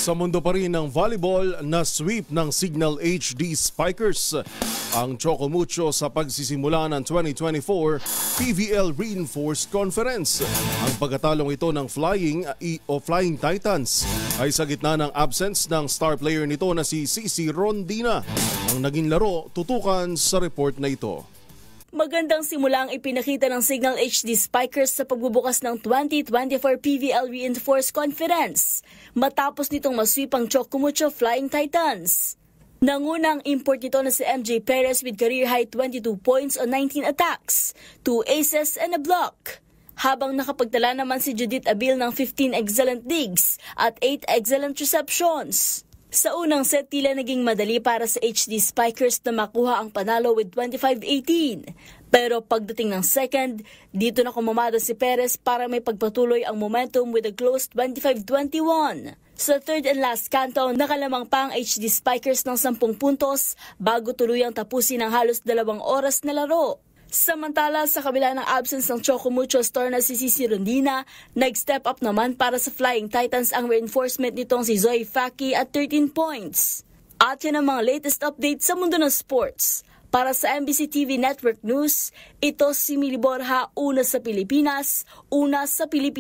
Sa mundo pa rin ng volleyball, na sweep ng Signal HD Spikers ang Chocomucho sa pagsisimula ng 2024 PVL Reinforced Conference. Ang pagkatalong ito ng Flying Titans ay sa gitna ng absence ng star player nito na si Cici Rondina. Ang naging laro, tutukan sa report na ito. Magandang simula ang ipinakita ng Signal HD Spikers sa pagbubukas ng 2024 PVL Reinforced Conference matapos nitong masweep ang Chocomucho Flying Titans. Nangunang import nito na si MJ Perez with career-high 22 points on 19 attacks, 2 aces and a block. Habang nakapagtala naman si Judith Abil ng 15 excellent digs at 8 excellent receptions. Sa unang set, tila naging madali para sa HD Spikers na makuha ang panalo with 25-18. Pero pagdating ng second, dito na kumamada si Perez para may pagpatuloy ang momentum with a close 25-21. Sa third and last canto, nakalamang pa ang HD Spikers ng 10 puntos bago tuluyang tapusin ang halos 2 oras na laro. Samantala, sa kabila ng absence ng Chocomucho star na si Cici Rondina, nag-step up naman para sa Flying Titans ang reinforcement nitong si Zoe Faki at 13 points. At yan ang mga latest update sa mundo ng sports. Para sa MBC TV Network News, ito si Mili Borja, una sa Pilipinas, una sa Pilipinas.